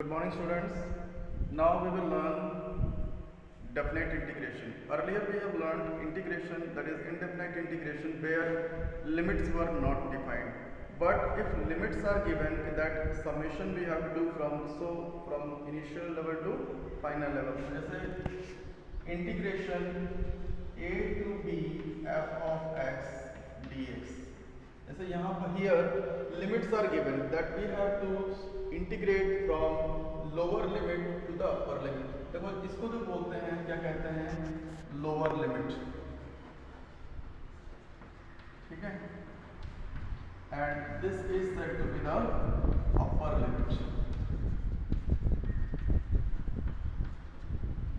Good morning, students. Now we will learn definite integration. Earlier we have learned integration, that is indefinite integration, where limits were not defined. But if limits are given, that summation we have to do from initial level to final level. जैसे integration a to b f of x dx. जैसे यहाँ पर here limits are given that we have to integrate from lower limit to the upper limit. देखो इसको जो बोलते हैं क्या कहते हैं lower limit, ठीक है, and this is said to be the upper limit.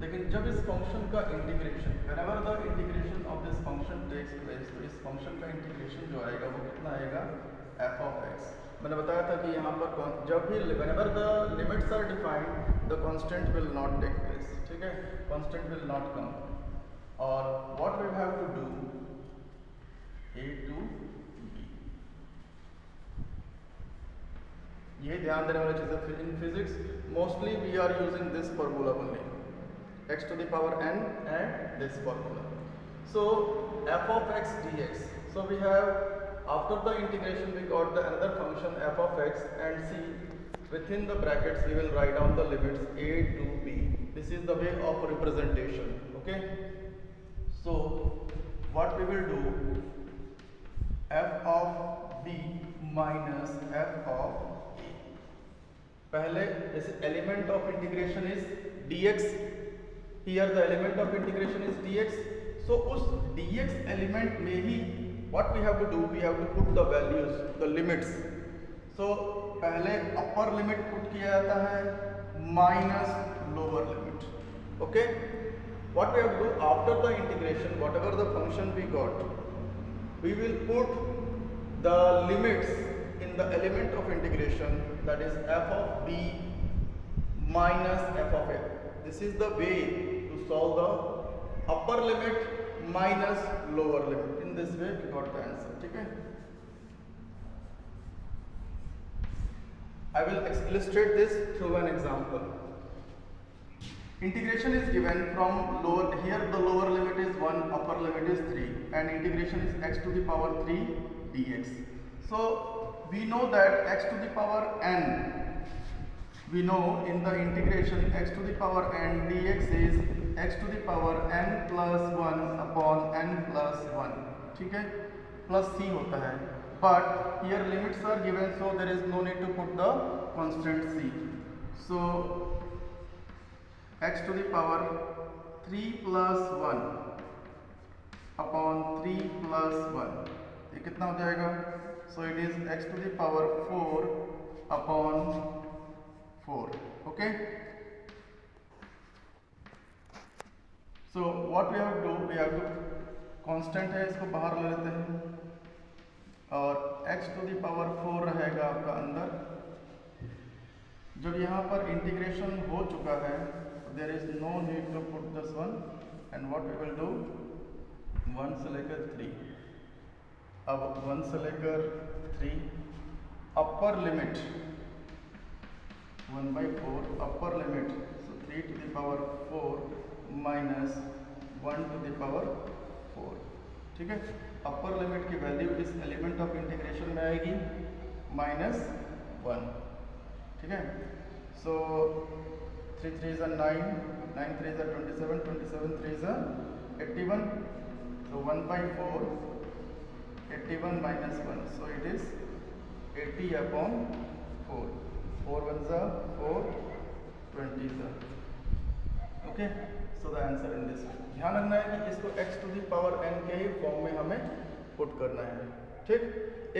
लेकिन जब इस फंक्शन का integration, whenever the integration of this function takes place, तो इस फंक्शन का इंटीग्रेशन जो आएगा वो कितना आएगा f of x. मैंने बताया था कि यहाँ पर जब भी whenever the limits are defined, the constant will not take place, ठीक है, constant will not come. और what we have to do, a to b, ये ध्यान देने वाली चीज़ है. In physics mostly we are using this formula only, x to the power n and this formula. So f of x dx. So we have, after the integration we got the another function f of x, and see within the brackets we will write down the limits a to b. This is the way of representation. Okay. So what we will do, f of b minus f of a. पहले जैसे element of integration is dx. Here the element of integration is dx. So उस dx element में ही what we have to do, we have to put the values, the limits. So पहले upper limit put किया जाता है minus lower limit. Okay. What we have to do after the integration, whatever the function we got, we will put the limits in the element of integration, that is f of b minus f of a. This is the way to solve the upper limit minus lower limit. In this way we got the answer. ठीक है. I will illustrate this through an example. Integration is given from lower, here the lower limit is 1, upper limit is 3, and integration is x to the power 3 dx. So we know that x to the power n, we know in the integration x to the power n dx is x to the power n plus 1 upon n plus 1, ठीक है, plus c होता है. But here limits are given, so there is no need to put the constant c. So x to the power 3 plus 1 upon 3 plus 1, ये कितना हो जाएगा? So it is x to the power 4 upon 4. Okay. So what we have to do, we have to constant है इसको बाहर ले लेते हैं, और x to the power 4 रहेगा आपका अंदर. जब यहाँ पर इंटीग्रेशन हो चुका है, there is no need to put this one, and what we will do, 1 से लेकर 3. अब 1 से लेकर 3, upper limit 1/4, upper limit, so 3 to the power 4 minus 1 to the power 4, ठीक है. अपर लिमिट की वैल्यू इस एलिमेंट ऑफ इंटीग्रेशन में आएगी -1, ठीक है. So 3 3s are 9, 9 3s are 27, 27 3s are 81. So 1/4, 81 minus 1, so it is 80 upon 4. 4 1s are 4, 20s are. Okay. So the answer in this. ध्यान रखना है कि इसको x to the power n के ही फॉर्म में हमें पुट करना है. ठीक.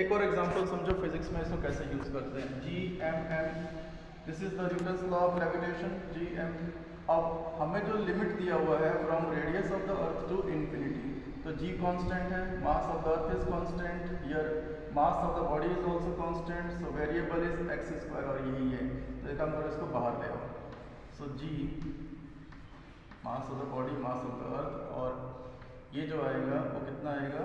एक और एग्जांपल समझो फिजिक्स में इसको कैसे यूज करते हैं. Gmm, this is the Newton's law of gravitation. Gm. अब हमें जो लिमिट दिया हुआ है from radius of the earth to infinity, तो g कांस्टेंट है, mass of the earth is constant, here mass of the body is also constant, so variable is x², और यही है. तो एक काम करो, इसको बाहर ले आओ. सो g mass of the body, mass of the अर्थ, और ये जो आएगा वो कितना आएगा,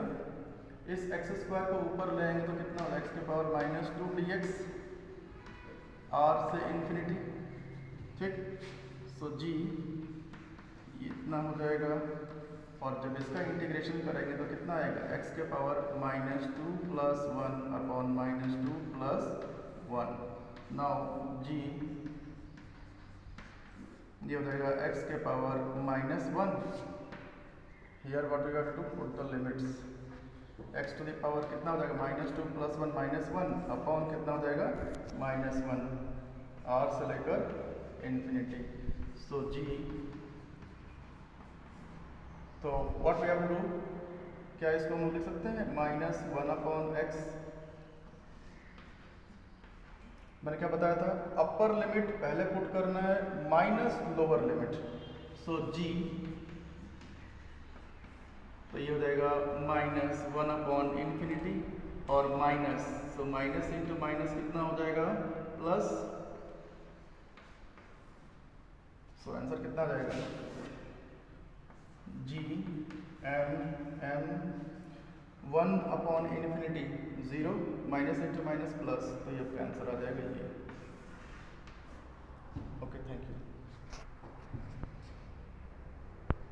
इस x² को ऊपर ले आएंगे तो कितना होगा, x के पावर -2 dx, r से इंफिनिटी, ठीक। सो जी इतना हो जाएगा, और जब इसका इंटीग्रेशन करेंगे तो कितना आएगा, x के पावर -2 + 1 अपॉन -2 + 1। नाउ जी ये हो जाएगा x के power -1। Here what we have to put the limits, x to the power कितना हो जाएगा, -2 + 1 -1 अपॉन कितना हो जाएगा, -1 r से लेकर इन्फिनिटी। सो जी तो what we have to do, क्या इसको हम लिख सकते हैं -1/x। मैंने क्या बताया था, अपर लिमिट पहले पुट करना है माइनस लोअर लिमिट। सो जी तो ये हो जाएगा -1/∞ और minus, so minus into minus कितना हो जाएगा, प्लस। सो आंसर कितना आ जाएगा, जी m 1/∞ 0 minus into minus plus, तो ये आपका आंसर आ जाएगा ये।